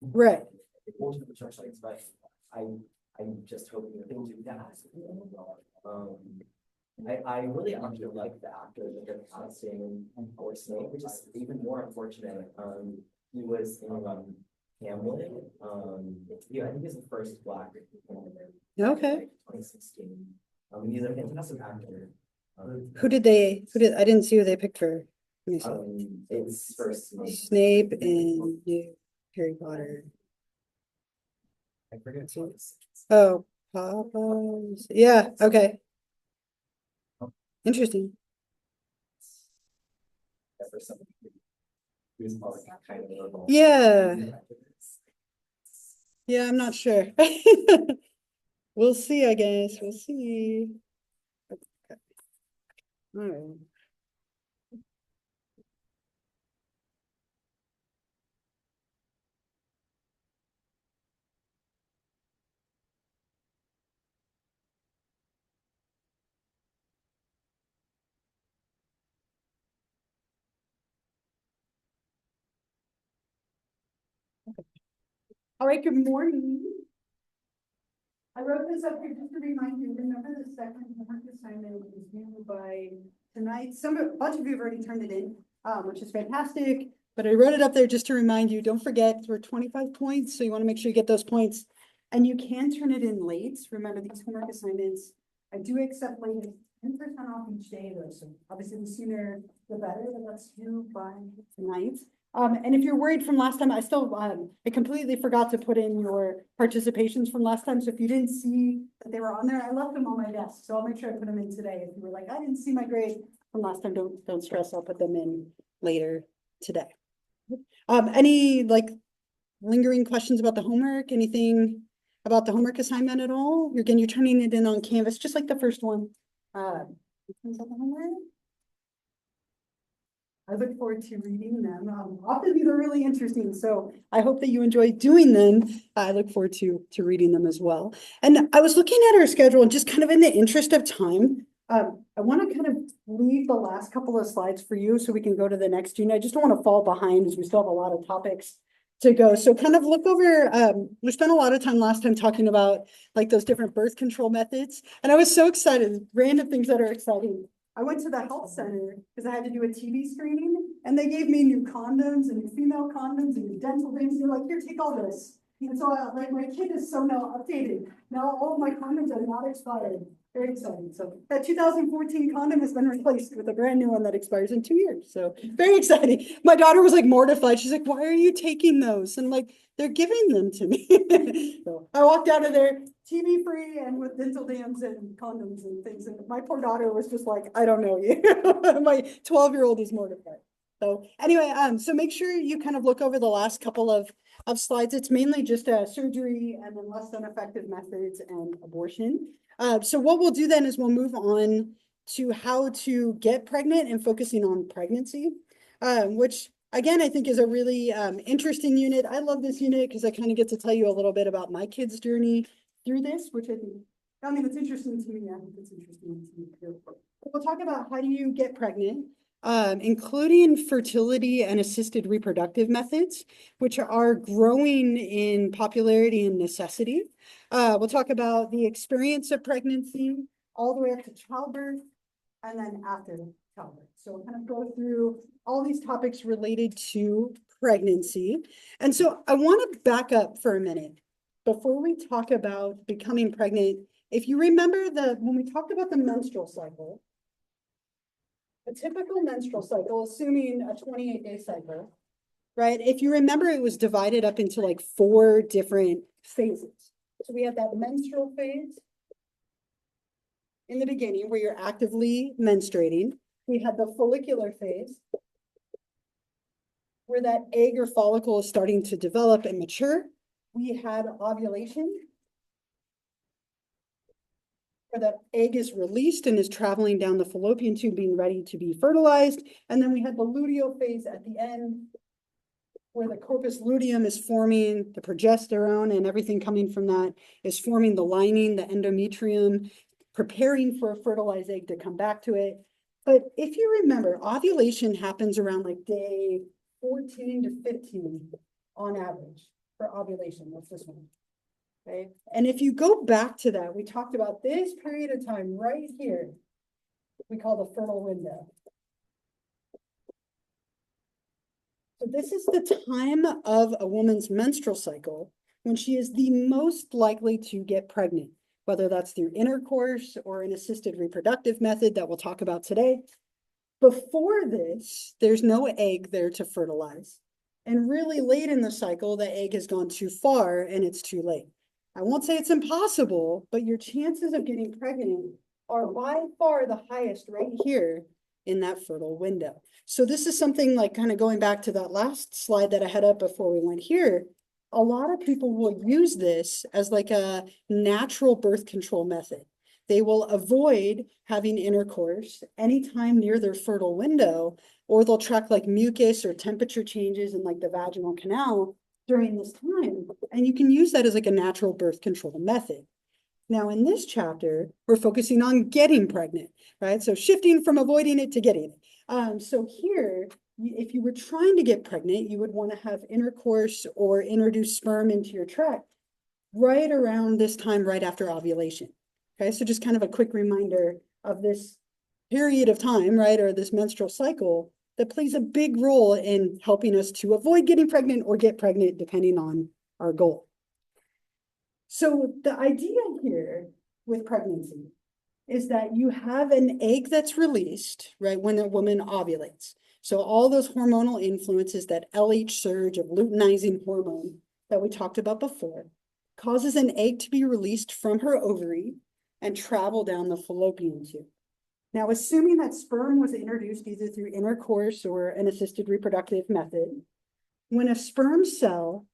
Right. Multiple church sites, but I'm just hoping that they'll do that. I really actually like the actor that they're casting for Snape, which is even more unfortunate. He was in Hamlet. I think he's the first Black. Okay. Like 2016. He's a fantastic actor. Who did I didn't see who they picked for. Let me see. It's for Snape and Harry Potter. I forget. Oh, Papa's. Yeah, okay. Interesting. For somebody who's probably kind of normal. Yeah. Yeah, I'm not sure. We'll see, I guess. We'll see. Okay. All right. All right, good morning. I wrote this up here just to remind you, remember the second homework assignment is due by tonight. A bunch of you have already turned it in, which is fantastic. But I wrote it up there just to remind you, don't forget, we're 25 points, so you want to make sure you get those points. And you can turn it in late. Remember these homework assignments. I do accept late 10% off each day though, so obviously the sooner the better, but that's due by tonight. And if you're worried from last time, I completely forgot to put in your participations from last time. So if you didn't see that they were on there, I left them on my desk. So I'll make sure I put them in today. If you were like, I didn't see my grade from last time, don't stress. I'll put them in later today. Any like lingering questions about the homework? Anything about the homework assignment at all? Again, you're turning it in on Canvas, just like the first one. Is that the homework? I look forward to reading them. Often these are really interesting, so I hope that you enjoy doing them. I look forward to reading them as well. And I was looking at our schedule and just kind of in the interest of time, I want to kind of leave the last couple of slides for you so we can go to the next unit. I just don't want to fall behind as we still have a lot of topics to go. So kind of look over, we spent a lot of time last time talking about like those different birth control methods. And I was so excited, random things that are exciting. I went to the health center because I had to do a TB screening and they gave me new condoms and new female condoms and new dental things. They're like, here, take all this. And so like my kid is so now updated. Now all my condoms are not expired. Very exciting. So that 2014 condom has been replaced with a brand new one that expires in 2 years. So very exciting. My daughter was like mortified. She's like, why are you taking those? And like, they're giving them to me. So I walked out of there TB free and with dental dams and condoms and things. And my poor daughter was just like, I don't know you. My 12-year-old is mortified. So anyway, so make sure you kind of look over the last couple of slides. It's mainly just surgery and then less than effective methods and abortion. So what we'll do then is we'll move on to how to get pregnant and focusing on pregnancy, which again, I think is a really interesting unit. I love this unit because I kind of get to tell you a little bit about my kid's journey through this, which I mean, it's interesting to me. I think it's interesting to me too. We'll talk about how do you get pregnant, including fertility and assisted reproductive methods, which are growing in popularity and necessity. We'll talk about the experience of pregnancy all the way up to childbirth and then after childbirth. So we'll kind of go through all these topics related to pregnancy. And so I want to back up for a minute before we talk about becoming pregnant. If you remember when we talked about the menstrual cycle, a typical menstrual cycle, assuming a 28-day cycle, right? If you remember, it was divided up into like 4 different phases. So we had that menstrual phase in the beginning where you're actively menstruating. We had the follicular phase where that egg or follicle is starting to develop and mature. We had ovulation where that egg is released and is traveling down the fallopian tube being ready to be fertilized. And then we had the luteal phase at the end where the corpus luteum is forming the progesterone and everything coming from that is forming the lining, the endometrium, preparing for a fertilized egg to come back to it. But if you remember, ovulation happens around like day 14 to 15 on average. for ovulation. What's this one? Okay, and if you go back to that, we talked about this period of time right here. We call the fertile window. So this is the time of a woman's menstrual cycle when she is the most likely to get pregnant, whether that's through intercourse or an assisted reproductive method that we'll talk about today. Before this, there's no egg there to fertilize. And really late in the cycle, the egg has gone too far and it's too late. I won't say it's impossible, but your chances of getting pregnant are by far the highest right here in that fertile window. So this is something like kind of going back to that last slide that I had up before we went here. A lot of people will use this as like a natural birth control method. They will avoid having intercourse anytime near their fertile window, or they'll track like mucus or temperature changes in like the vaginal canal during this time. And you can use that as like a natural birth control method. Now, in this chapter, we're focusing on getting pregnant, right? So shifting from avoiding it to getting it. So here, if you were trying to get pregnant, you would want to have intercourse or introduce sperm into your tract right around this time, right after ovulation. Okay, so just kind of a quick reminder of this period of time, right, or this menstrual cycle that plays a big role in helping us to avoid getting pregnant or get pregnant, depending on our goal. So the idea here with pregnancy is that you have an egg that's released, right, when a woman ovulates. So all those hormonal influences, that LH surge of luteinizing hormone that we talked about before, causes an egg to be released from her ovary and travel down the fallopian tube. Now, assuming that sperm was introduced either through intercourse or an assisted reproductive method, when a sperm cell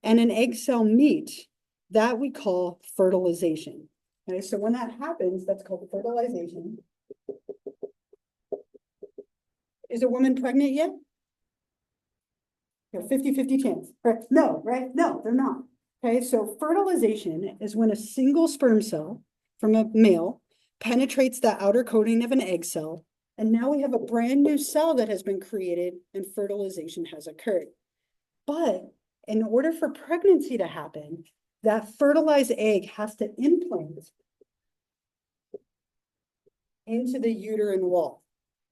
and an egg cell meet, that we call fertilization. Okay, so when that happens, that's called fertilization. Is a woman pregnant yet? 50-50 chance. Right? No, right? No, they're not. Okay, so fertilization is when a single sperm cell from a male penetrates the outer coating of an egg cell, and now we have a brand new cell that has been created and fertilization has occurred. But in order for pregnancy to happen, that fertilized egg has to implant into the uterine wall.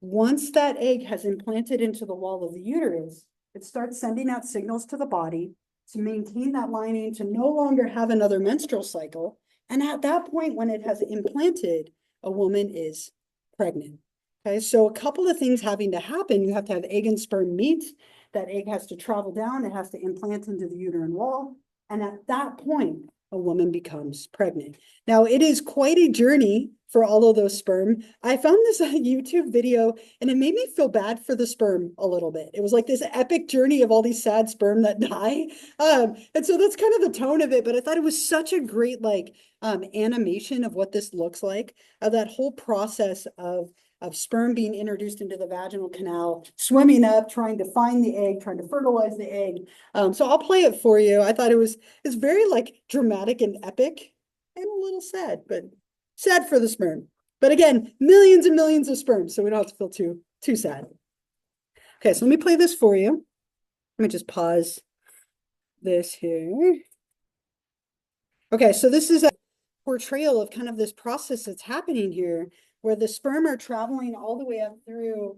Once that egg has implanted into the wall of the uterus, it starts sending out signals to the body to maintain that lining, to no longer have another menstrual cycle. And at that point, when it has implanted, a woman is pregnant. Okay, so a couple of things having to happen. You have to have egg and sperm meet. That egg has to travel down. It has to implant into the uterine wall. And at that point, a woman becomes pregnant. Now, it is quite a journey for all of those sperm. I found this YouTube video and it made me feel bad for the sperm a little bit. It was like this epic journey of all these sad sperm that die. And so that's kind of the tone of it, but I thought it was such a great animation of what this looks like, of that whole process of sperm being introduced into the vaginal canal, swimming up, trying to find the egg, trying to fertilize the egg. So I'll play it for you. I thought it's very like dramatic and epic and a little sad, but sad for the sperm. But again, millions and millions of sperm, so we don't have to feel too sad. Okay, so let me play this for you. Let me just pause this here. Okay, so this is a portrayal of kind of this process that's happening here, where the sperm are traveling all the way up through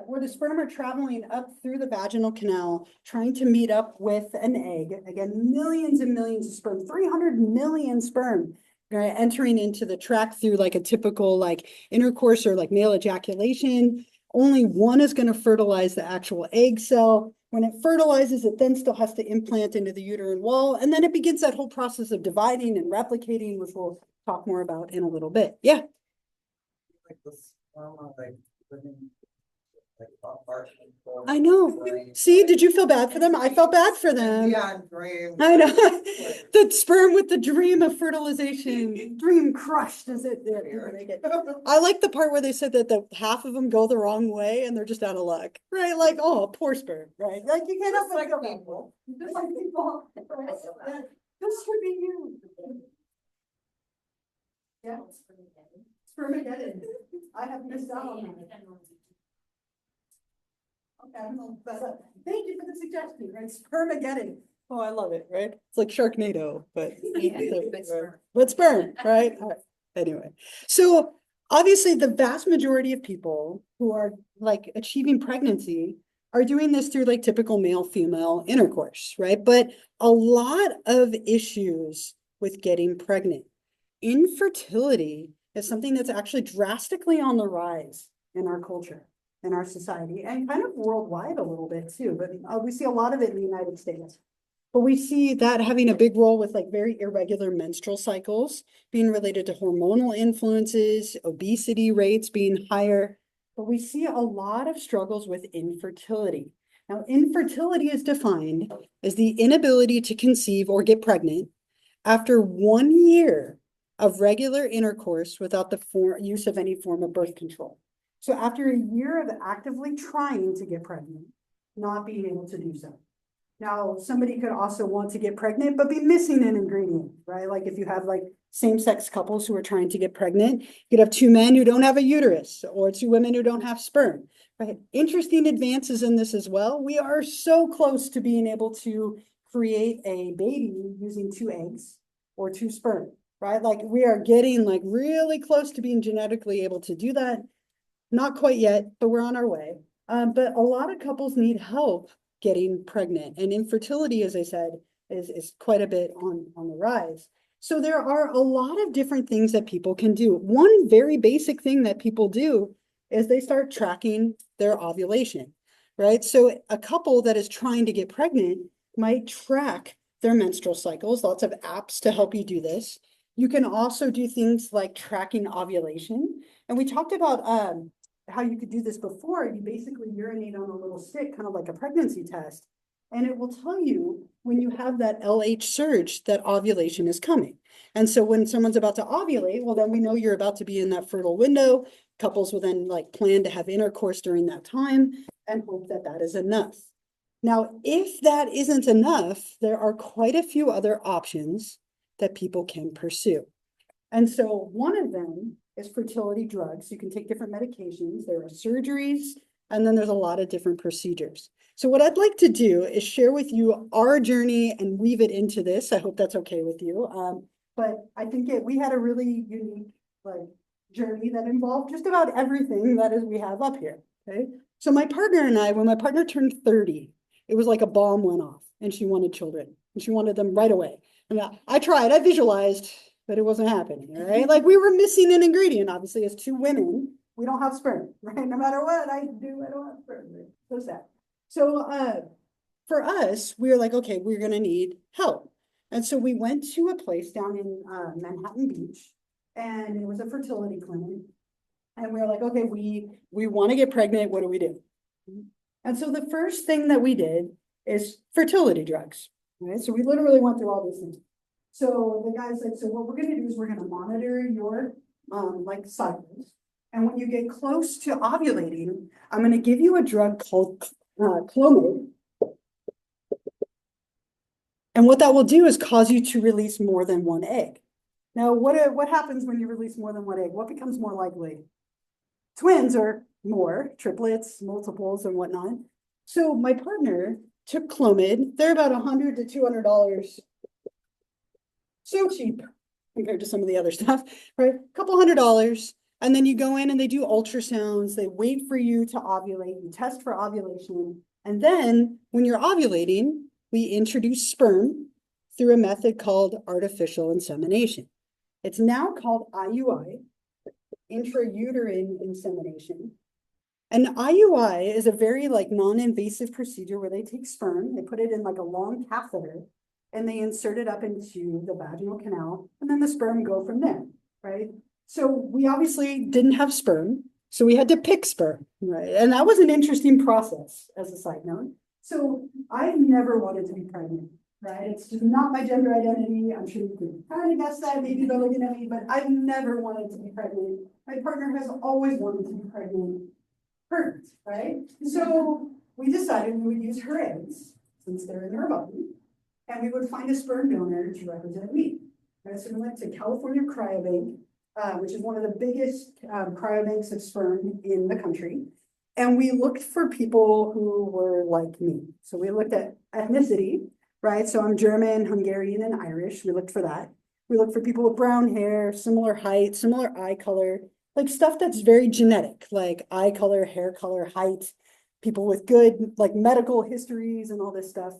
where the sperm are traveling up through the vaginal canal, trying to meet up with an egg. Again, millions and millions of sperm, 300 million sperm, right, entering into the tract through like a typical like intercourse or like male ejaculation. Only one is going to fertilize the actual egg cell. When it fertilizes, it then still has to implant into the uterine wall. And then it begins that whole process of dividing and replicating, which we'll talk more about in a little bit. Yeah. Like this, I know. See, did you feel bad for them? I felt bad for them. Yeah, dream. I know. The sperm with the dream of fertilization. Dream crushed as it there. I like the part where they said that the half of them go the wrong way and they're just out of luck. Right? Like, oh, poor sperm, right? Like you can't Just have like people. Just like people. Right? This should be you. Yeah. Spermageddon. I have missed out on that. Thank you for the suggestion, right? Spermageddon. Oh, I love it, right? It's like Sharknado, but. But sperm, right? All right. Anyway, so obviously the vast majority of people who are like achieving pregnancy are doing this through like typical male-female intercourse, right? But a lot of issues with getting pregnant. Infertility is something that's actually drastically on the rise in our culture, in our society, and kind of worldwide a little bit too, but we see a lot of it in the United States. But we see that having a big role with like very irregular menstrual cycles being related to hormonal influences, obesity rates being higher. But we see a lot of struggles with infertility. Now, infertility is defined as the inability to conceive or get pregnant after 1 year of regular intercourse without the use of any form of birth control. So after a year of actively trying to get pregnant, not being able to do so. Now, somebody could also want to get pregnant, but be missing an ingredient, right? Like if you have like same-sex couples who are trying to get pregnant, you could have two men who don't have a uterus or two women who don't have sperm, right? Interesting advances in this as well. We are so close to being able to create a baby using 2 eggs or 2 sperm, right? Like we are getting like really close to being genetically able to do that. Not quite yet, but we're on our way. But a lot of couples need help getting pregnant, and infertility, as I said, is quite a bit on the rise. So there are a lot of different things that people can do. One very basic thing that people do is they start tracking their ovulation, right? So a couple that is trying to get pregnant might track their menstrual cycles. Lots of apps to help you do this. You can also do things like tracking ovulation. And we talked about how you could do this before. You basically urinate on a little stick, kind of like a pregnancy test, and it will tell you when you have that LH surge that ovulation is coming. And so when someone's about to ovulate, well, then we know you're about to be in that fertile window. Couples will then like plan to have intercourse during that time and hope that that is enough. Now, if that isn't enough, there are quite a few other options that people can pursue. And so one of them is fertility drugs. You can take different medications. There are surgeries, and then there's a lot of different procedures. So what I'd like to do is share with you our journey and weave it into this. I hope that's okay with you. But I think we had a really unique like journey that involved just about everything that is we have up here. Okay. So my partner and I, when my partner turned 30, it was like a bomb went off and she wanted children and she wanted them right away. And I tried, I visualized, but it wasn't happening, right? Like we were missing an ingredient, obviously, as 2 women, we don't have sperm, right? No matter what I do, I don't have sperm, right? So sad. So for us, we were like, okay, we're gonna need help. And so we went to a place down in Manhattan Beach, and it was a fertility clinic. And we were like, okay, we wanna get pregnant, what do we do? And so the first thing that we did is fertility drugs, right? So we literally went through all these things. So the guy said, so what we're gonna do is we're gonna monitor your like cycles. And when you get close to ovulating, I'm gonna give you a drug called Clomid. And what that will do is cause you to release more than 1 egg. Now, what happens when you release more than 1 egg? What becomes more likely? Twins or more, triplets, multiples, and whatnot. So my partner took Clomid. They're about $100 to $200. So cheap compared to some of the other stuff, right? A couple $100. And then you go in and they do ultrasounds. They wait for you to ovulate. You test for ovulation. And then when you're ovulating, we introduce sperm through a method called artificial insemination. It's now called IUI, intrauterine insemination. And IUI is a very like non-invasive procedure where they take sperm, they put it in like a long catheter, and they insert it up into the vaginal canal, and then the sperm go from there, right? So we obviously didn't have sperm, so we had to pick sperm, right? And that was an interesting process as a side note. So I've never wanted to be pregnant, right? It's just not my gender identity. I'm sure you can kind of guess that maybe by looking at me, but I've never wanted to be pregnant. My partner has always wanted to be pregnant. Perfect, right? So we decided we would use her eggs since they're in her body, and we would find a sperm donor to represent me. Right? So we went to California Cryobank, which is one of the biggest cryobanks of sperm in the country. and we looked for people who were like me. So we looked at ethnicity, right? So I'm German, Hungarian, and Irish. We looked for that. We looked for people with brown hair, similar height, similar eye color, like stuff that's very genetic, like eye color, hair color, height, people with good like medical histories and all this stuff.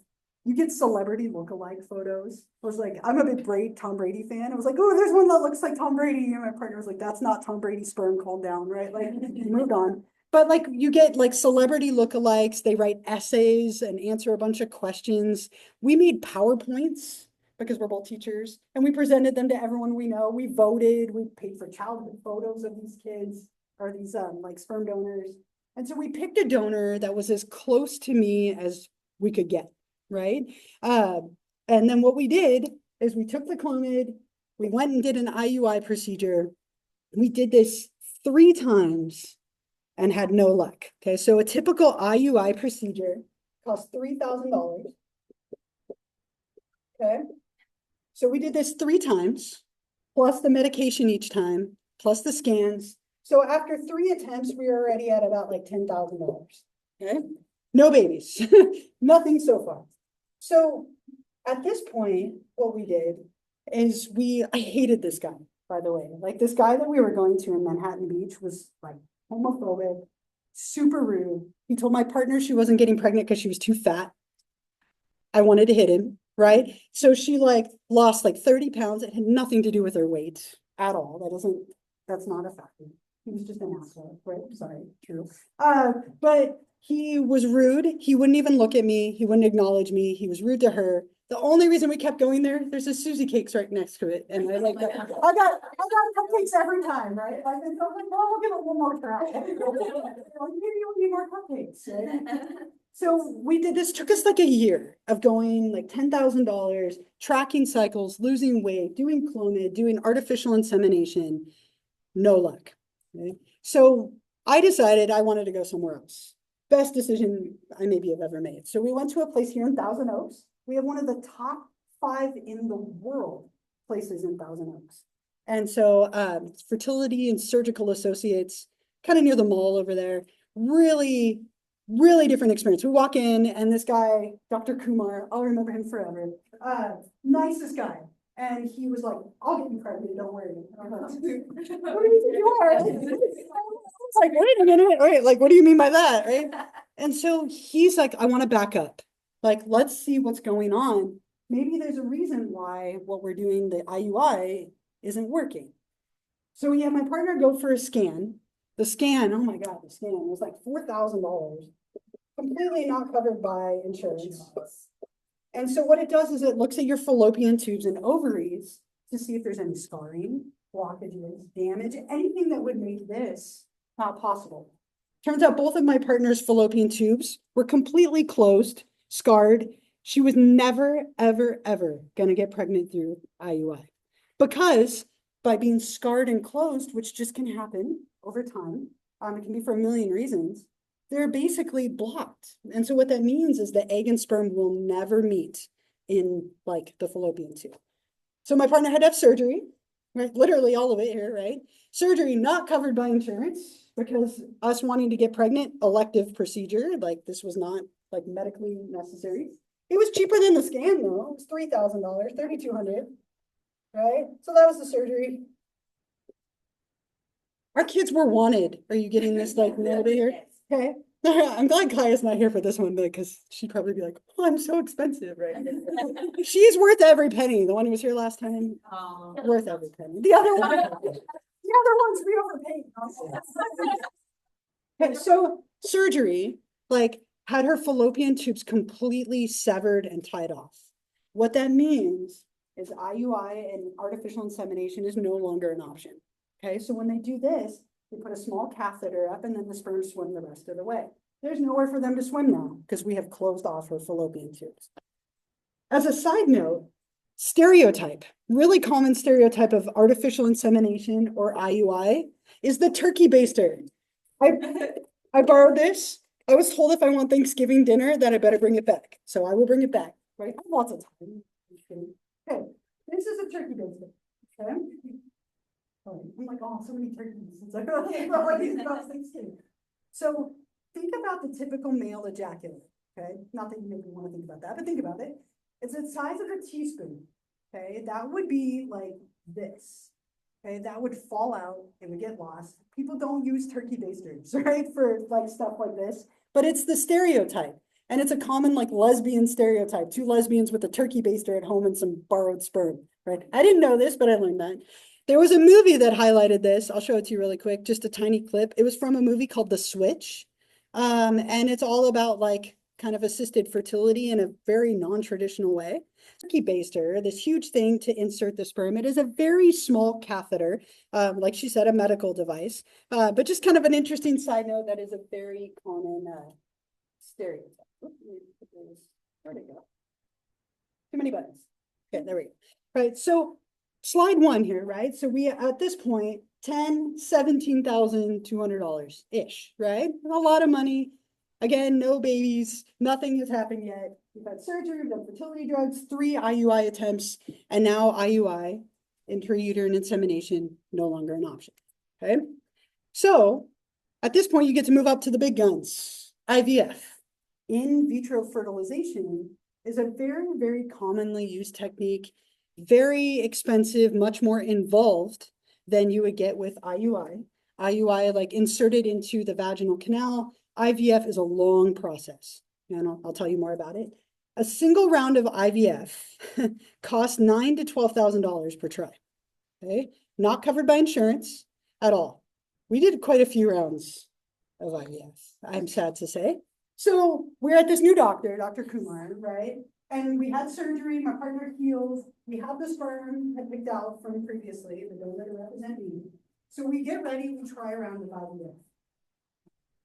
You get celebrity lookalike photos. I was like, I'm a big Tom Brady fan. I was like, oh, there's one that looks like Tom Brady. And my partner was like, that's not Tom Brady's sperm, calm down, right? Like, moved on. But like, you get like celebrity lookalikes. They write essays and answer a bunch of questions. We made PowerPoints because we're both teachers, and we presented them to everyone we know. We voted. We paid for childhood photos of these kids or these like sperm donors. And so we picked a donor that was as close to me as we could get. Right? And then what we did is we took the Clomid, we went and did an IUI procedure. We did this 3 times and had no luck. Okay, so a typical IUI procedure costs $3,000. Okay, so we did this 3 times, plus the medication each time, plus the scans. So after 3 attempts, we were already at about like $10,000. Okay, no babies, nothing so far. So at this point, what we did is I hated this guy, by the way. Like this guy that we were going to in Manhattan Beach was like homophobic, super rude. He told my partner she wasn't getting pregnant because she was too fat. I wanted to hit him, right? So she like lost like 30 pounds. It had nothing to do with her weight at all. That's not a factor. He was just an asshole, right? Sorry, true. But he was rude. He wouldn't even look at me. He wouldn't acknowledge me. He was rude to her. The only reason we kept going there's a Susie Cakes right next to it. And I like that. I got cupcakes every time, right? Like, I'm like, well, we'll give it one more try. Maybe you'll need more cupcakes, right? So we did this, took us like a year of going like $10,000, tracking cycles, losing weight, doing Clomid, doing artificial insemination, no luck. Okay? So I decided I wanted to go somewhere else. Best decision I maybe have ever made. So we went to a place here in Thousand Oaks. We have one of the top 5 in the world places in Thousand Oaks. And so Fertility and Surgical Associates, kind of near the mall over there, really, really different experience. We walk in and this guy, Dr. Kumar, I'll remember him forever, nicest guy. And he was like, I'll get you pregnant, don't worry. Who do you think you are? It's like, wait a minute, wait, like, what do you mean by that, right? And so he's like, I want to back up. Like, let's see what's going on. Maybe there's a reason why what we're doing, the IUI, isn't working. So we had my partner go for a scan. The scan, oh my God, the scan was like $4,000, completely not covered by insurance. And so what it does is it looks at your fallopian tubes and ovaries to see if there's any scarring, blockages, damage, anything that would make this not possible. Turns out both of my partner's fallopian tubes were completely closed, scarred. She was never, ever, ever going to get pregnant through IUI because by being scarred and closed, which just can happen over time, it can be for a million reasons, they're basically blocked. And so what that means is the egg and sperm will never meet in like the fallopian tube. So my partner had to have surgery, right? Literally all of it here, right? Surgery not covered by insurance because us wanting to get pregnant, elective procedure, like this was not like medically necessary. It was cheaper than the scan though. It was $3,000, $3,200, right? So that was the surgery. Our kids were wanted. Are you getting this like note here? Okay. I'm glad Kaya's not here for this one because she'd probably be like, oh, I'm so expensive, right? She's worth every penny. The one who was here last time, worth every penny. The other ones we overpaid. Okay, so surgery, like had her fallopian tubes completely severed and tied off. What that means is IUI and artificial insemination is no longer an option. Okay, so when they do this, they put a small catheter up and then the sperm swim the rest of the way. There's nowhere for them to swim now because we have closed off her fallopian tubes. As a side note, stereotype, really common stereotype of artificial insemination or IUI is the turkey baster. I borrowed this. I was told if I want Thanksgiving dinner that I better bring it back. So I will bring it back, right? Lots of time. Okay, this is a turkey baster, okay? I'm like, oh, so many turkeys. It's like, oh, Thanksgiving. So think about the typical male ejaculate, okay? Not that you maybe want to think about that, but think about it. It's the size of a teaspoon, okay? That would be like this. Okay, that would fall out, it would get lost. People don't use turkey basters, right, for like stuff like this, but it's the stereotype. And it's a common like lesbian stereotype, two lesbians with a turkey baster at home and some borrowed sperm, right? I didn't know this, but I learned that. There was a movie that highlighted this. I'll show it to you really quick, just a tiny clip. It was from a movie called The Switch. And it's all about like kind of assisted fertility in a very non-traditional way. Turkey baster, this huge thing to insert the sperm. It is a very small catheter, like she said, a medical device. But just kind of an interesting side note, that is a very common stereotype. Where'd it go? Too many buttons. Okay, there we go. Right, so slide one here, right? So we, at this point, $17,200-ish, right? A lot of money. Again, no babies, nothing has happened yet. We've had surgery, we've done fertility drugs, 3 IUI attempts, and now IUI, intrauterine insemination, no longer an option, okay? So at this point, you get to move up to the big guns, IVF. In vitro fertilization is a very, very commonly used technique, very expensive, much more involved than you would get with IUI. IUI, like inserted into the vaginal canal. IVF is a long process, and I'll tell you more about it. A single round of IVF costs $9,000 to $12,000 per try, okay? Not covered by insurance at all. We did quite a few rounds of IVF, I'm sad to say. So we're at this new doctor, Dr. Kumar, right? And we had surgery, my partner healed, we have the sperm had picked out from previously, the donor to represent me. So we get ready, we try a round of IVF.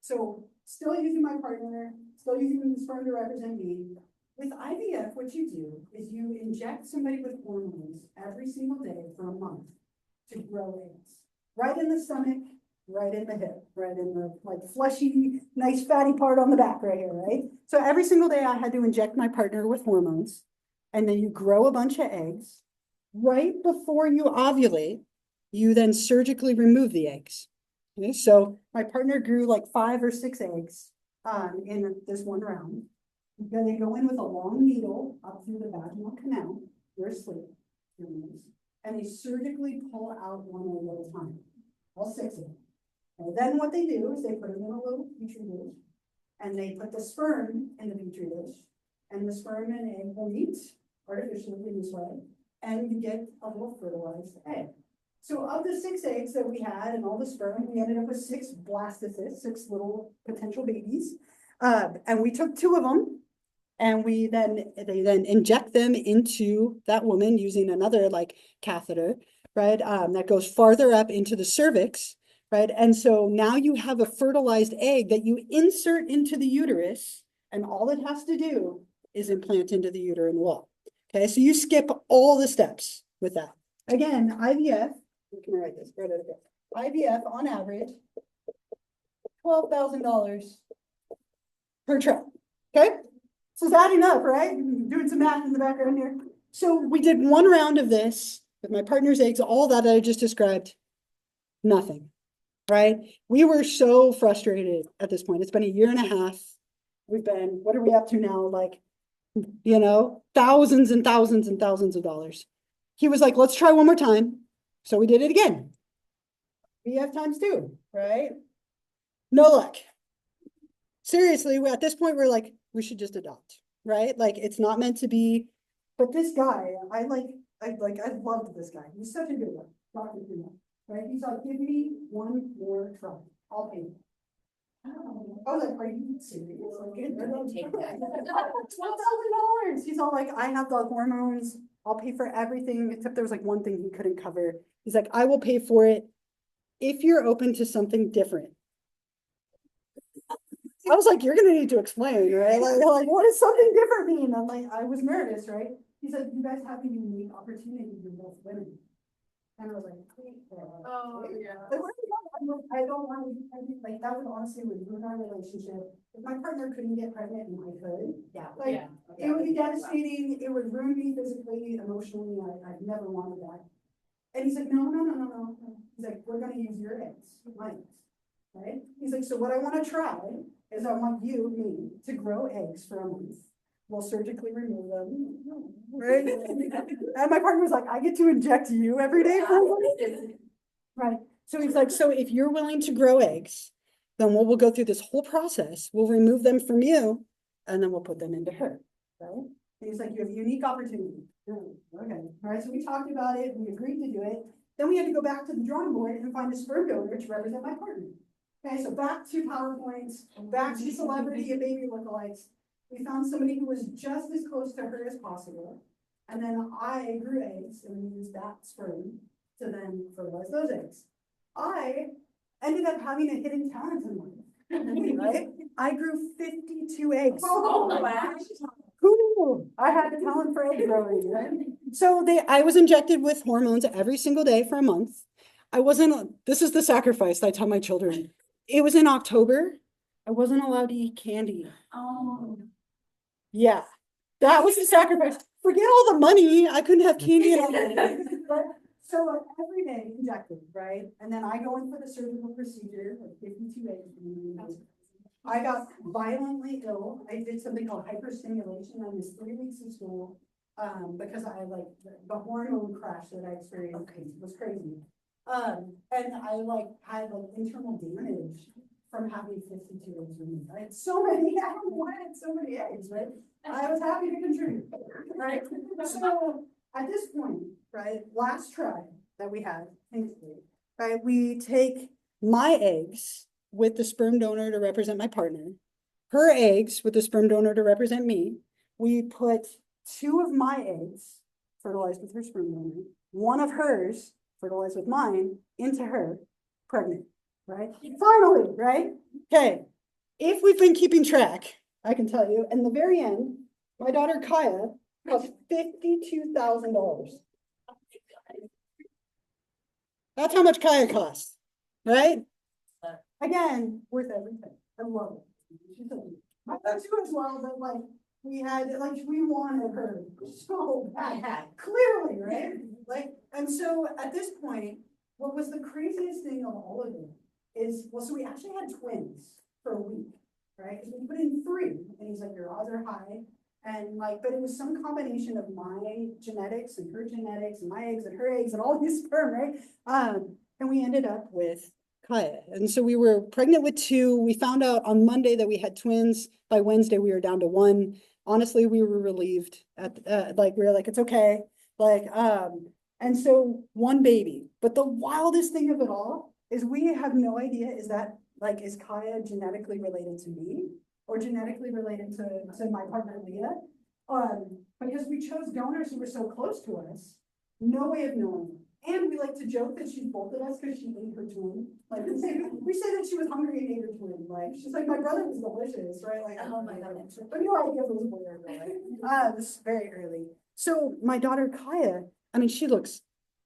So still using my partner, still using the sperm to represent me. With IVF, what you do is you inject somebody with hormones every single day for a month to grow eggs. Right in the stomach, right in the hip, right in the like fleshy, nice fatty part on the back right here, right? So every single day I had to inject my partner with hormones, and then you grow a bunch of eggs. Right before you ovulate, you then surgically remove the eggs. Okay, so my partner grew like 5 or 6 eggs in this one round. Then they go in with a long needle up through the vaginal canal, you're asleep, and they surgically pull out one egg at a time, all 6 of them. And then what they do is they put them in a little petri dish, and they put the sperm in the petri dish, and the sperm and egg will meet artificially in this way, and you get a little fertilized egg. So of the 6 eggs that we had and all the sperm, we ended up with 6 blastocysts, 6 little potential babies. And we took 2 of them, and they then inject them into that woman using another like catheter, right? That goes farther up into the cervix, right? And so now you have a fertilized egg that you insert into the uterus, and all it has to do is implant into the uterine wall. Okay, so you skip all the steps with that. Again, IVF, you can write this, where did it go? IVF on average, $12,000 per try. Okay, so it's adding up, right? Doing some math in the background here. So we did 1 round of this with my partner's eggs, all that I just described, nothing, right? We were so frustrated at this point. It's been a year and a half. We've been, what are we up to now? Like, you know, thousands and thousands and thousands of dollars. He was like, let's try one more time. So we did it again. VF times 2, right? No luck. Seriously, at this point, we're like, we should just adopt, right? Like, it's not meant to be. But this guy, I loved this guy. He's such a good one. Dr. Kumar, right? He's like, give me 1 more try. I'll pay. I was like, are you serious? Like, $12,000. He's all like, I have the hormones. I'll pay for everything, except there was like one thing he couldn't cover. He's like, I will pay for it if you're open to something different. I was like, you're gonna need to explain, right? Like, what does something different mean? I'm like, I was nervous, right? He said, you guys have a unique opportunity with both women. And I was like, oh, yeah. I don't want to, like, that would honestly ruin our relationship. If my partner couldn't get pregnant and I could, like, it would be devastating. It would ruin me physically, emotionally. I never wanted that. And he's like, no. He's like, we're going to use your eggs, my eggs, right? He's like, so what I want to try is I want you, me, to grow eggs for a month. We'll surgically remove them, right? And my partner was like, I get to inject you every day for a month? Right, so he's like, so if you're willing to grow eggs, then we'll go through this whole process, we'll remove them from you, and then we'll put them into her, right? And he's like, you have a unique opportunity. Okay, all right, so we talked about it, we agreed to do it, then we had to go back to the drawing board and find a sperm donor to represent my partner. Okay, so back to PowerPoints, back to celebrity and baby lookalikes. We found somebody who was just as close to her as possible. And then I grew eggs and we used that sperm to then fertilize those eggs. I ended up having a hidden talent in life, right? I grew 52 eggs. Oh, wow. Who knew I had a talent for egg growing, right? So I was injected with hormones every single day for a month. This is the sacrifice that I tell my children. It was in October. I wasn't allowed to eat candy. Oh. Yeah, that was the sacrifice. Forget all the money. I couldn't have candy and all. But so every day injected, right? And then I go in for the surgical procedure, like 52 eggs. I got violently ill. I did something called hyperstimulation. I missed 3 weeks of school because I like the hormone crash that I experienced was crazy. And I like had like internal damage from having 52 eggs removed. I had so many, I don't know why I had so many eggs, right? I was happy to contribute, right? So at this point, right, last try that we had, thankfully, right, we take my eggs with the sperm donor to represent my partner, her eggs with the sperm donor to represent me. We put 2 of my eggs, fertilized with her sperm donor, 1 of hers, fertilized with mine, into her, pregnant, right? Finally, right? Okay, if we've been keeping track, I can tell you, in the very end, my daughter Kaya cost $52,000. That's how much Kaya costs, right? Again, worth everything. I love it. She's a, my dad too as well, but like we wanted her so bad, clearly, right? Like, and so at this point, what was the craziest thing of all of it is, well, so we actually had twins for a week, right? Because we put in 3, and he's like, your odds are high. And like, but it was some combination of my genetics and her genetics and my eggs and her eggs and all these sperm, right? And we ended up with Kaya. And so we were pregnant with 2. We found out on Monday that we had twins. By Wednesday, we were down to 1. Honestly, we were relieved at we were like, it's okay. And so 1 baby. But the wildest thing of it all is we have no idea, is Kaya genetically related to me or genetically related to my partner Leah? Because we chose donors who were so close to us, no way of knowing. And we like to joke that she's bolted us because she ate her twin. Like we say that she was hungry and ate her twin. Like she's like, my brother was delicious, right? Like, oh my god, but no idea if it was a boy or a girl, right? This is very early. So my daughter Kaya, I mean, she looks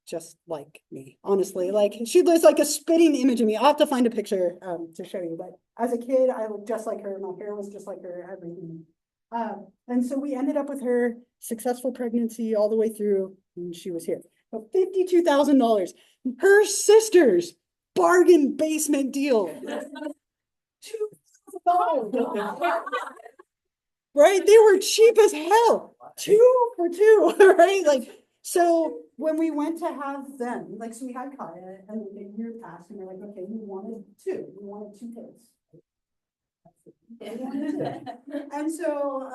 just like me, honestly. Like she looks like a spitting image of me. I'll have to find a picture to show you. But as a kid, I looked just like her. My hair was just like her, everything. And so we ended up with her, successful pregnancy all the way through, and she was here. But $52,000. Her sister's bargain basement deal. $2,000. Right? They were cheap as hell. 2 for 2, right? Like, so when we went to have them, like, so we had Kaya, and a year passed, and we're like, okay, we wanted 2 kids. And so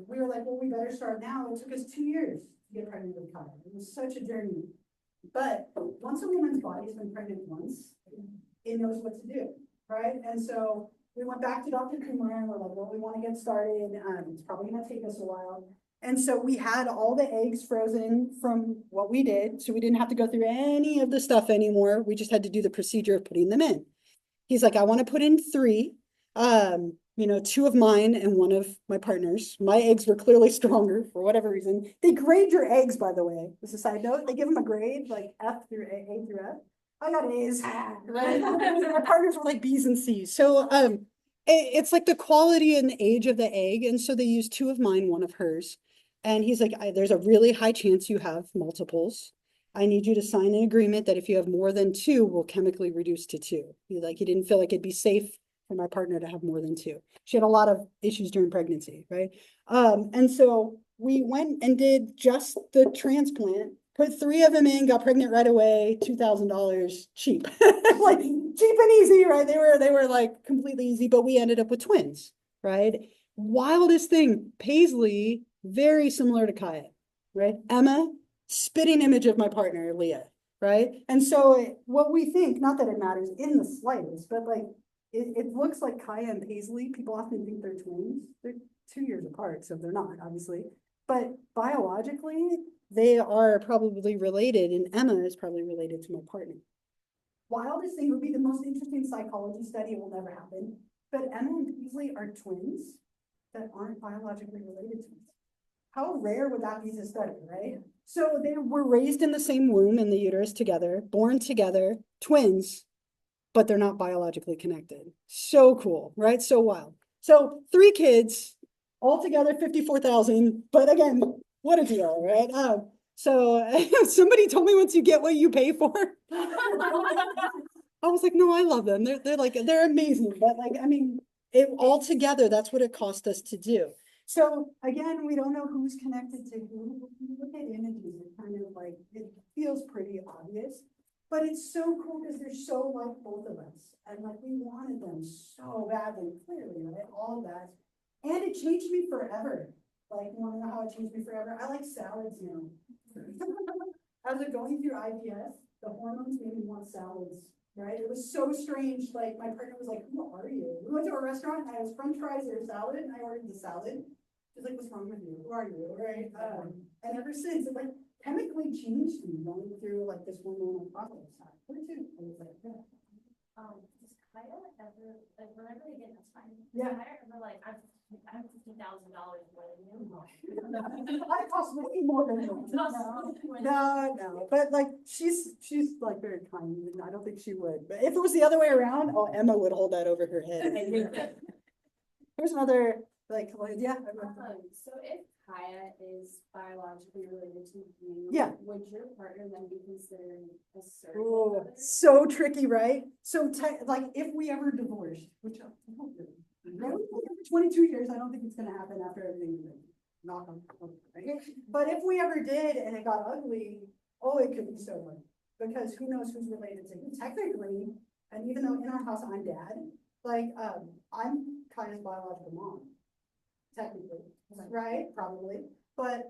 we were like, well, we better start now. It took us 2 years to get pregnant with Kaya. It was such a journey. But once a woman's body's been pregnant once, it knows what to do, right? And so we went back to Dr. Kumar and we're like, well, we want to get started. It's probably going to take us a while. And so we had all the eggs frozen from what we did. So we didn't have to go through any of the stuff anymore. We just had to do the procedure of putting them in. He's like, I want to put in 3. 2 of mine and 1 of my partner's. My eggs were clearly stronger for whatever reason. They grade your eggs, by the way. As a side note, they give them a grade like F through A through F. I got A's, right? My partners were like B's and C's. So it's like the quality and the age of the egg. And so they used 2 of mine, 1 of hers. And he's like, there's a really high chance you have multiples. I need you to sign an agreement that if you have more than 2, we'll chemically reduce to 2. He didn't feel like it'd be safe for my partner to have more than two. She had a lot of issues during pregnancy, right? And so we went and did just the transplant, put three of them in, got pregnant right away, $2,000 cheap. Like cheap and easy, right? They were like completely easy, but we ended up with twins, right? Wildest thing, Paisley, very similar to Kaya, right? Emma, spitting image of my partner, Leah, right? And so what we think, not that it matters in the slightest, but like it looks like Kaya and Paisley. People often think they're twins. They're 2 years apart, so they're not, obviously. But biologically, they are probably related, and Emma is probably related to my partner. Wildest thing would be the most interesting psychology study. It will never happen. But Emma and Paisley are twins that aren't biologically related to us. How rare would that be to study, right? So they were raised in the same womb in the uterus together, born together, twins, but they're not biologically connected. So cool, right? So wild. So 3 kids, all together 54,000. But again, what a deal, right? So somebody told me once you get what you pay for. I was like, no, I love them. They're amazing. But like, I mean, all together, that's what it cost us to do. So again, we don't know who's connected to who. When you look at images, it kind of like, it feels pretty obvious, but it's so cool because they're so like both of us. And like, we wanted them so badly, clearly, right? All of that. And it changed me forever. Like, you wanna know how it changed me forever? I like salads now. As I'm going through IVF, the hormones made me want salads. Right? It was so strange. Like my partner was like, who are you? We went to a restaurant and I was french fries or salad and I ordered the salad. She's like, what's wrong with you? Who are you? Right? And ever since it like chemically changed me going through like this hormonal process. Where too? I was like, yeah. Does Kaya ever, like, whenever they get this fine? Yeah. I ever like, I'm $50,000 more than you. I cost way more than you. No, but like she's like very kind, and I don't think she would. But if it was the other way around, oh, Emma would hold that over her head. Here's another like yeah. So if Kaya is biologically related to you, Yeah. would your partner then be considered a surrogate? Oh, mother? so tricky, right? So like if we ever divorced, which I hope really, 22 years, I don't think it's gonna happen after everything. Knock on wood, right? But if we ever did and it got ugly, oh, it could be so ugly. Because who knows who's related to who technically, and even though in our house I'm dad, like I'm Kaya's biological mom. Technically, right? Probably. But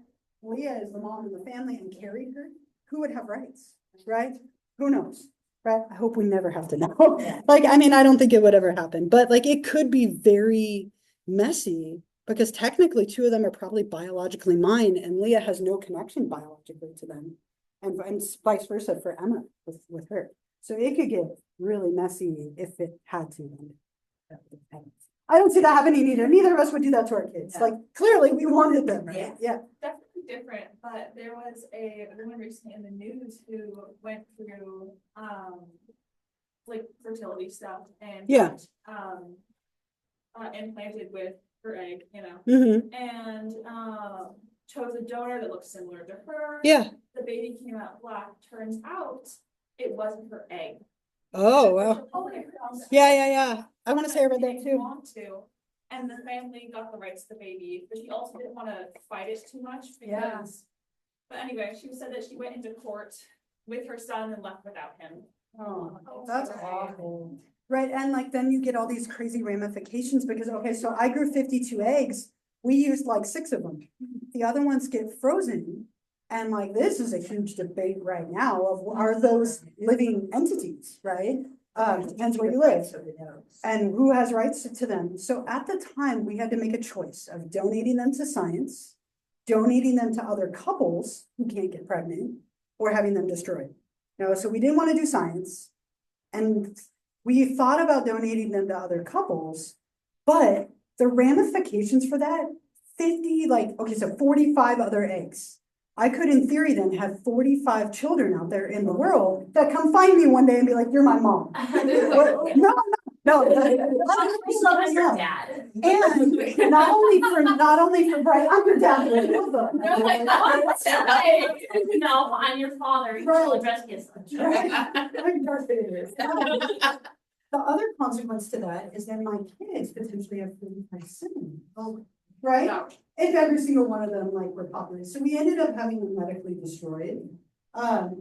Leah is the mom of the family and carried her. Who would have rights? Right? Who knows? Right? I hope we never have to know. Like, I mean, I don't think it would ever happen, but like it could be very messy because technically 2 of them are probably biologically mine and Leah has no connection biologically to them. And vice versa for Emma with her. So it could get really messy if it had to. I don't see that happening either. Neither of us would do that to our kids. Yeah. Like clearly we wanted them, right? Yeah. Definitely different, but there was a woman recently in the news who went through, like fertility stuff and. Yeah. Implanted with her egg, you know, Mm-hmm. and, chose a donor that looked similar to her. Yeah. The baby came out black, turns out it wasn't her egg. Oh, wow. Oh, Yeah. I want to say I read that too. Want to, and the family got the rights to the baby, but she also didn't want to fight it too much Yeah. because. But anyway, she said that she went into court with her son and left without him. Oh, that's awful. Right, and like then you get all these crazy ramifications because, okay, so I grew 52 eggs. We used like 6 of them. The other ones get frozen. And like, this is a huge debate right now of are those living entities, right? Depends where you live and who has rights to them. So at the time, we had to make a choice of donating them to science, donating them to other couples who can't get pregnant, or having them destroyed. No, so we didn't want to do science. And we thought about donating them to other couples, but the ramifications for that, 45 other eggs. I could, in theory, then have 45 children out there in the world that come find me one day and be like, you're my mom. No. Your dad. And not only for Brian, I'm your dad. No, like, no, I'm your father. You will address his. Right. I'm Darth Vader. The other consequence to that is that my kids potentially have food poisoning, right? Yeah. If every single one of them like were populated, so we ended up having them medically destroyed.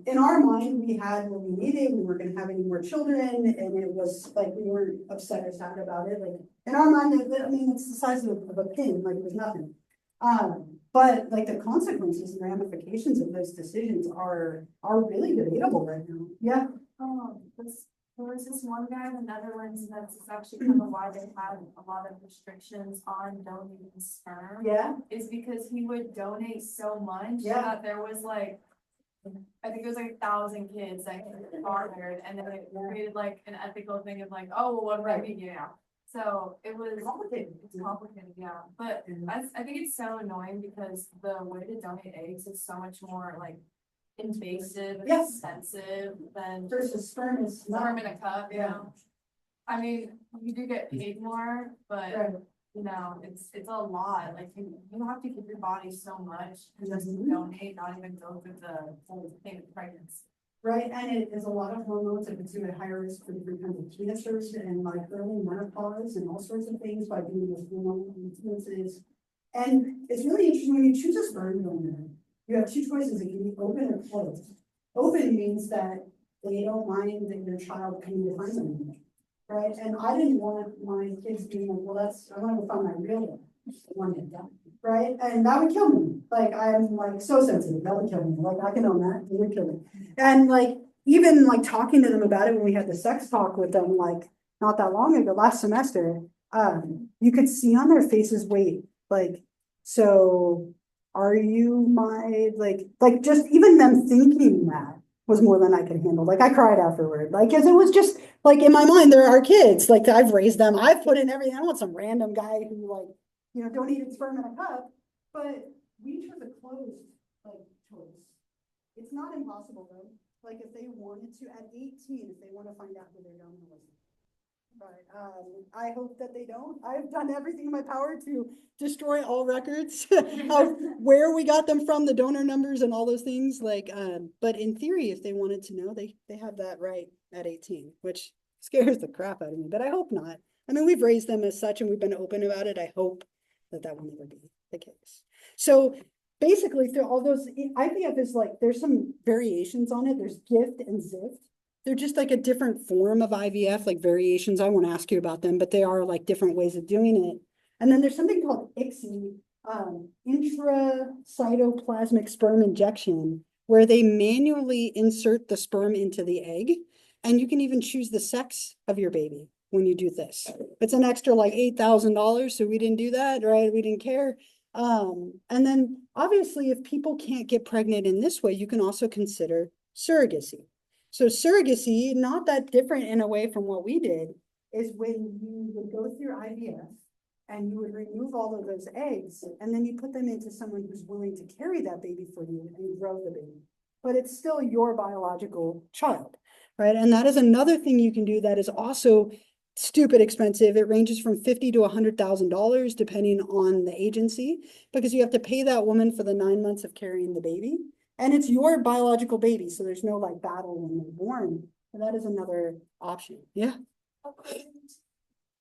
In our mind, we had what we needed, we weren't gonna have any more children, and it was like, we weren't upset or sad about it, like, in our mind, I mean, it's the size of a pin, like, it was nothing. But like the consequences and ramifications of those decisions are really debatable right now, yeah. There was this one guy in the Netherlands, and that's actually kind of why they have a lot of restrictions on donating sperm. Yeah, Is because he would donate so much Yeah. that there was like, I think it was like 1,000 kids that were fathered, and then it created like an ethical thing of like, oh, well, what if I Right. be gay now? So it was complicated. it's complicated, yeah. But I think it's so annoying because the way to donate eggs is so much more like invasive and Yeah. expensive than Versus sperm is sperm not. in a cup, you Yeah. know? I mean, you do get paid more, but Right. you know, it's a lot, like you have to give your body so much to just Mhm. donate, not even go through the whole thing of pregnancy. Right, and it is a lot of hormones that puts you at higher risk for different kinds of cancers and like early menopause and all sorts of things by doing this hormone influences. And it's really interesting when you choose a sperm donor, you have two choices, it can be open or closed. Open means that they don't mind that your child coming to find them, right? And I didn't want my kids being like, well, I want to find my real one. I want it done, right? And that would kill me. Like, I'm like so sensitive, that would kill me. Like, I can own that, it would kill me. And like, even like talking to them about it when we had the sex talk with them, like not that long ago, last semester, you could see on their faces, wait, like, so are you my, like just even them thinking that was more than I could handle. Like, I cried afterward, like, cause it was just like, in my mind, there are kids, like, I've raised them, I've put in everything. I don't want some random guy who like, donated sperm in a cup, but we chose a closed, like, choice. It's not impossible though. Like, if they wanted to at 18, if they want to find out who their donor was. But I hope that they don't. I've done everything in my power to destroy all records of where we got them from, the donor numbers and all those things. Like, but in theory, if they wanted to know, they have that right at 18, which scares the crap out of me, but I hope not. I mean, we've raised them as such and we've been open about it. I hope that will never be the case. So basically, through all those, IVF is like, there's some variations on it. There's GIFT and ZIFT. They're just like a different form of IVF, like variations. I won't ask you about them, but they are like different ways of doing it. And then there's something called ICSI, intracytoplasmic sperm injection, where they manually insert the sperm into the egg. And you can even choose the sex of your baby when you do this. It's an extra like $8,000, so we didn't do that, right? We didn't care. And then obviously, if people can't get pregnant in this way, you can also consider surrogacy. So surrogacy, not that different in a way from what we did, is when you would go through IVF and you would remove all of those eggs and then you put them into someone who's willing to carry that baby for you and grow the baby. But it's still your biological child, right? And that is another thing you can do that is also stupid expensive. It ranges from $50,000 to $100,000 depending on the agency, because you have to pay that woman for the 9 months of carrying the baby. And it's your biological baby, so there's no like battle when they're born. And that is another option. Yeah.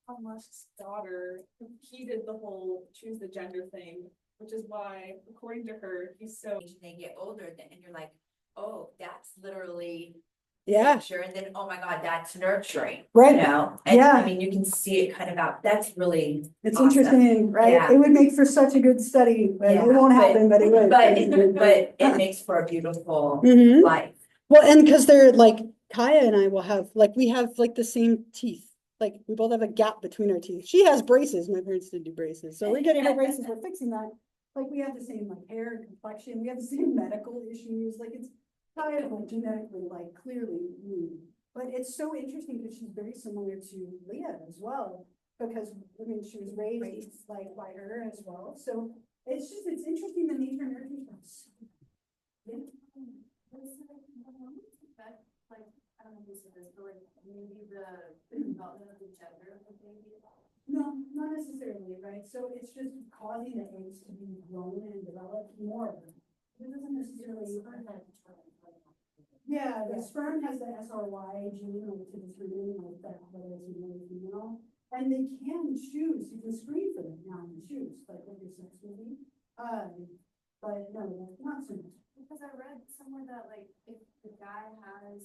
How much's daughter heeded the whole choose the gender thing, which is why, according to her, he's so. They get older and you're like, oh, that's literally. Yeah. Nature, and then, oh my God, that's nurturing. Right. You know, and Yeah. I mean, you can see it kind of out, that's really. It's awesome. interesting, right? Yeah. It would make for such a good study, but Yeah, it won't happen, but it would. But it makes for a beautiful Mhm. life. Well, and because they're like, Kaya and I will have, like, we have like the same teeth. Like, we both have a gap between our teeth. She has braces. My parents didn't do braces. So we're getting her braces. We're fixing that. Like, we have the same like hair and complexion. We have the same medical issues. Like, it's kind of like genetically, like, clearly me. But it's so interesting because she's very similar to Leah as well. Because, I mean, she was raised like by her as well. So it's interesting the nature and nurture stuff. Yeah. Like, I don't know if you said this, but like maybe the development of the gender of the baby. No, not necessarily, right? So it's just causing the eggs to be grown and developed more. It doesn't necessarily. Yeah, the sperm has the SRY gene, like to determine like that whether it's male or female. And they can choose, you can screen for them now and choose, like what your sex will be. But no, not so much. Because I read somewhere that like if the guy has,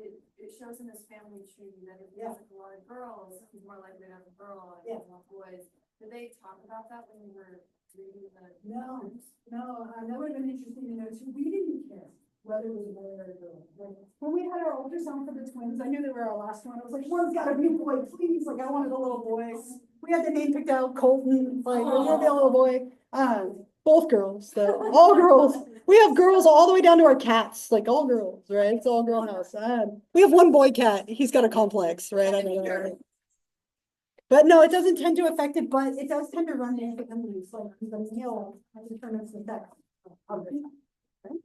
it shows in his family tree that if he has like a lot of girls, he's more likely to have a girl and Yeah. more boys. Did they talk about that when you were reading the? No, that would have been interesting to know too. We didn't care whether it was a boy or a girl. Like, when we had our ultrasound for the twins, I knew they were our last one. I was like, one's gotta be a boy, please. Like, I wanted a little boy. We had the name picked out, Colton, like, we're gonna be a little boy. Both girls, so all girls. We have girls all the way down to our cats, like all girls, right? It's all girl house. We have one boy cat. He's got a complex, right? I don't know. But no, it doesn't tend to affect it, but it does tend to run into families, like the male determines the sex of it. Right?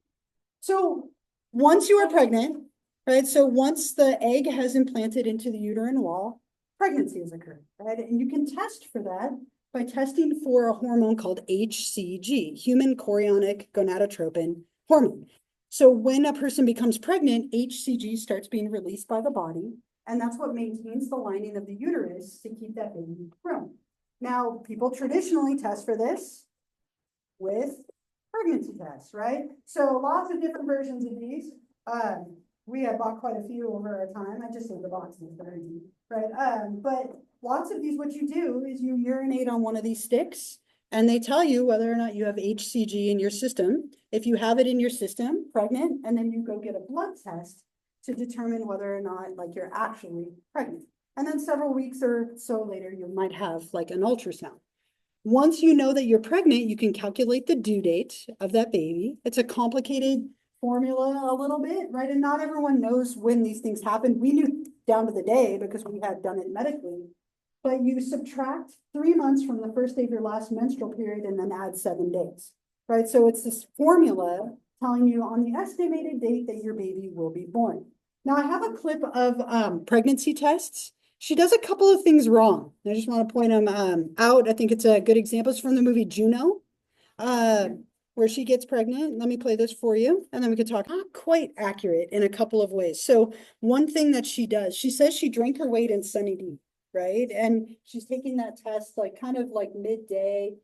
So once you are pregnant, right? So once the egg has implanted into the uterine wall, pregnancy has occurred, right? And you can test for that by testing for a hormone called HCG, human chorionic gonadotropin hormone. So when a person becomes pregnant, HCG starts being released by the body, and that's what maintains the lining of the uterus to keep that baby growing. Now, people traditionally test for this with pregnancy tests, right? So lots of different versions of these. We have bought quite a few over our time. I just said the boxes, right? But lots of these, what you do is you urinate on one of these sticks and they tell you whether or not you have HCG in your system. If you have it in your system, pregnant, and then you go get a blood test to determine whether or not like you're actually pregnant. And then several weeks or so later, you might have like an ultrasound. Once you know that you're pregnant, you can calculate the due date of that baby. It's a complicated formula a little bit, right? And not everyone knows when these things happen. We knew down to the day because we had done it medically. But you subtract 3 months from the first day of your last menstrual period and then add 7 days, right? So it's this formula telling you on the estimated date that your baby will be born. Now I have a clip of pregnancy tests. She does a couple of things wrong. I just want to point them out. I think it's a good example. It's from the movie Juno, where she gets pregnant. Let me play this for you, and then we could talk. Not quite accurate in a couple of ways. So one thing that she does, she says she drank her weight in Sunny D, right? And she's taking that test like kind of like midday.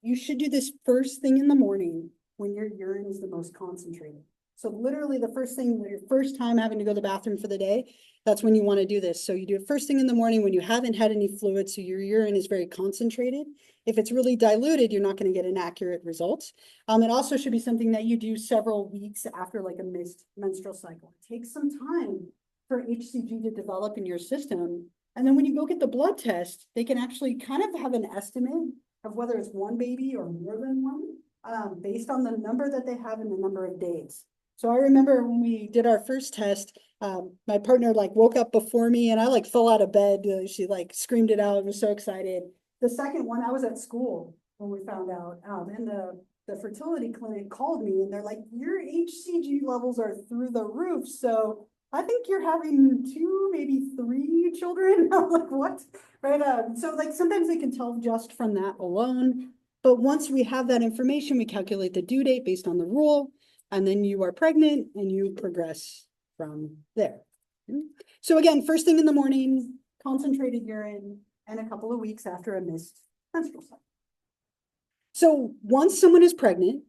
You should do this first thing in the morning when your urine is the most concentrated. So literally the first thing, your first time having to go to the bathroom for the day, that's when you want to do this. So you do it first thing in the morning when you haven't had any fluid, so your urine is very concentrated. If it's really diluted, you're not going to get an accurate result. It also should be something that you do several weeks after like a missed menstrual cycle. It takes some time for HCG to develop in your system. And then when you go get the blood test, they can actually kind of have an estimate of whether it's one baby or more than one, based on the number that they have and the number of days. So I remember when we did our first test, my partner like woke up before me and I like fell out of bed. She like screamed it out. I was so excited. The second one, I was at school when we found out, and the fertility clinic called me and they're like, your HCG levels are through the roof. So I think you're having 2, maybe 3 children. I'm like, what? Right. So like sometimes they can tell just from that alone. But once we have that information, we calculate the due date based on the rule. And then you are pregnant and you progress from there. So again, first thing in the morning, concentrated urine, and a couple of weeks after a missed menstrual cycle. So once someone is pregnant,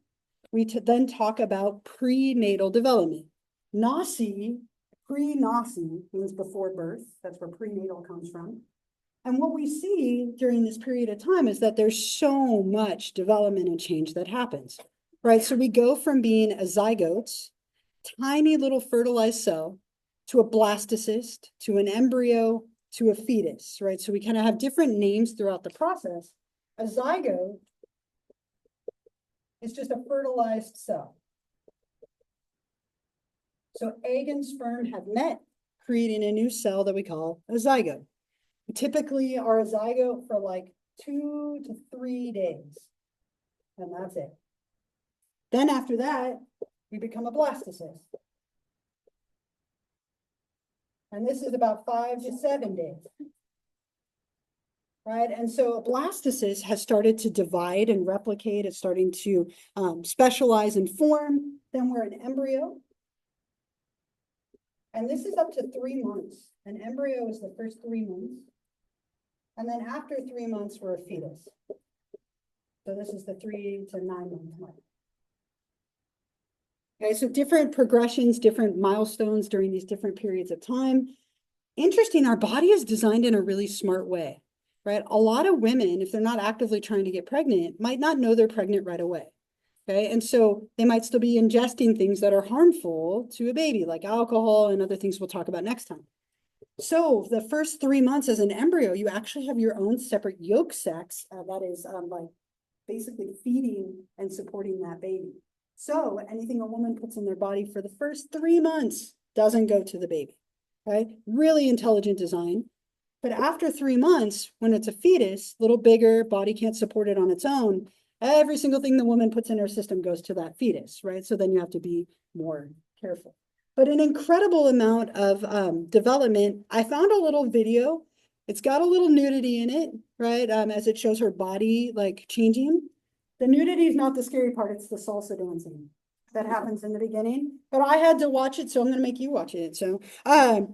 we then talk about prenatal development. NASI, pre-NASI means before birth. That's where prenatal comes from. And what we see during this period of time is that there's so much development and change that happens. Right, so we go from being a zygote, tiny little fertilized cell, to a blastocyst, to an embryo, to a fetus, right? So we kind of have different names throughout the process. A zygote is just a fertilized cell. So egg and sperm have met, creating a new cell that we call a zygote. We typically are a zygote for like 2 to 3 days, and that's it. Then after that, we become a blastocyst. And this is about 5 to 7 days. Right, and so a blastocyst has started to divide and replicate. It's starting to specialize and form. Then we're an embryo. And this is up to 3 months. An embryo is the first 3 months. And then after 3 months, we're a fetus. So this is the 3 to 9 month mark. Okay, so different progressions, different milestones during these different periods of time. Interesting, our body is designed in a really smart way, right? A lot of women, if they're not actively trying to get pregnant, might not know they're pregnant right away. Okay, and so they might still be ingesting things that are harmful to a baby, like alcohol and other things we'll talk about next time. So the first 3 months as an embryo, you actually have your own separate yolk sacs that is like basically feeding and supporting that baby. So anything a woman puts in their body for the first 3 months doesn't go to the baby, okay? Really intelligent design. But after 3 months, when it's a fetus, little bigger, body can't support it on its own, every single thing the woman puts in her system goes to that fetus, right? So then you have to be more careful. But an incredible amount of development. I found a little video. It's got a little nudity in it, right? As it shows her body like changing. The nudity is not the scary part, it's the salsa dancing that happens in the beginning. But I had to watch it, so I'm gonna make you watch it. So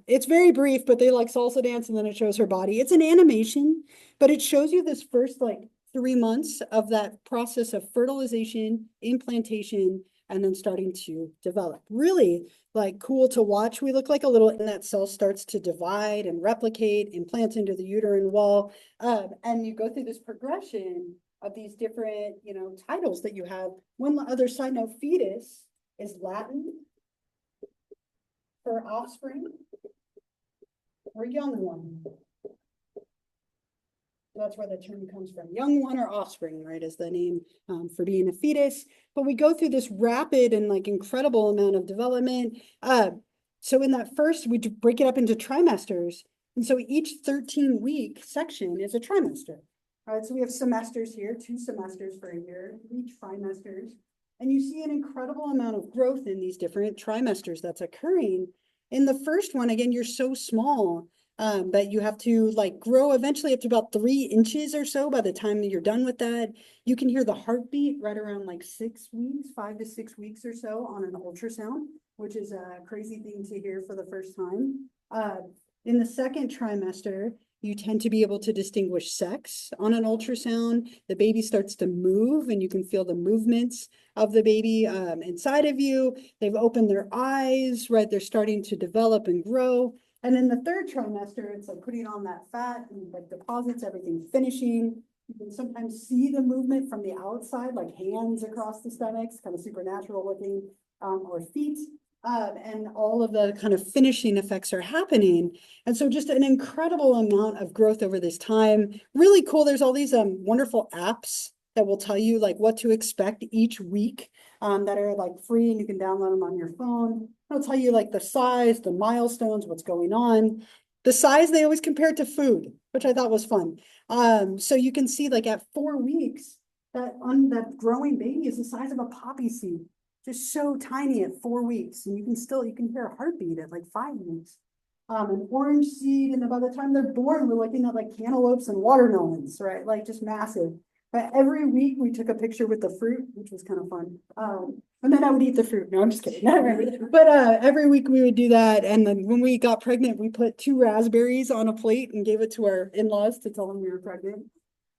it's very brief, but they like salsa dance and then it shows her body. It's an animation, but it shows you this first like 3 months of that process of fertilization, implantation, and then starting to develop. Really like cool to watch. We look like a little, and that cell starts to divide and replicate, implants into the uterine wall. And you go through this progression of these different, titles that you have. One other side note, fetus is Latin for offspring or young one. That's where the term comes from. Young one or offspring, right, is the name for being a fetus. But we go through this rapid and like incredible amount of development. So in that first, we break it up into trimesters. And so each 13-week section is a trimester. All right, so we have semesters here, 2 semesters for a year, 3 trimesters. And you see an incredible amount of growth in these different trimesters that's occurring. In the first one, again, you're so small. But you have to like grow eventually up to about 3 inches or so by the time that you're done with that. You can hear the heartbeat right around like 6 weeks, 5 to 6 weeks or so on an ultrasound, which is a crazy thing to hear for the first time. In the second trimester, you tend to be able to distinguish sex on an ultrasound. The baby starts to move and you can feel the movements of the baby inside of you. They've opened their eyes, right? They're starting to develop and grow. And in the third trimester, it's like putting on that fat and like deposits, everything finishing. You can sometimes see the movement from the outside, like hands across the stomachs, kind of supernatural looking, or feet. And all of the kind of finishing effects are happening. And so just an incredible amount of growth over this time. Really cool. There's all these wonderful apps that will tell you like what to expect each week that are like free and you can download them on your phone. It'll tell you like the size, the milestones, what's going on. The size they always compare it to food, which I thought was fun. So you can see like at 4 weeks, that growing baby is the size of a poppy seed. Just so tiny at 4 weeks. And you can hear a heartbeat at like 5 weeks. An orange seed, and by the time they're born, we're looking at like cantaloupes and watermelons, right? Like just massive. But every week we took a picture with the fruit, which was kind of fun. And then I would eat the fruit. No, I'm just kidding. But every week we would do that. And then when we got pregnant, we put 2 raspberries on a plate and gave it to our in-laws to tell them we were pregnant.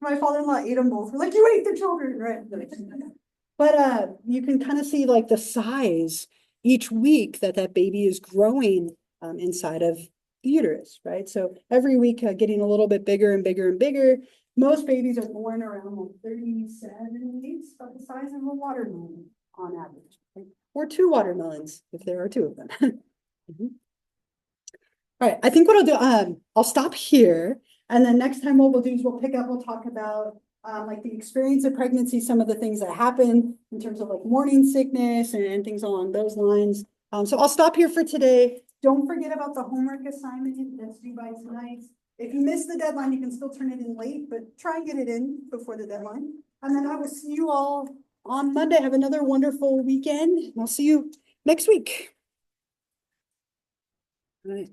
My father-in-law ate them both. We're like, you ate the children, right? But you can kind of see like the size each week that baby is growing inside of the uterus, right? So every week getting a little bit bigger and bigger and bigger. Most babies are born around like 37 weeks, about the size of a watermelon on average, right? Or 2 watermelons if there are 2 of them. All right, I think what I'll do, I'll stop here. And then next time what we'll do is we'll talk about like the experience of pregnancy, some of the things that happen in terms of like morning sickness and things along those lines. So I'll stop here for today. Don't forget about the homework assignment that's due by tonight. If you miss the deadline, you can still turn it in late, but try and get it in before the deadline. And then I will see you all on Monday. Have another wonderful weekend. I'll see you next week. All right.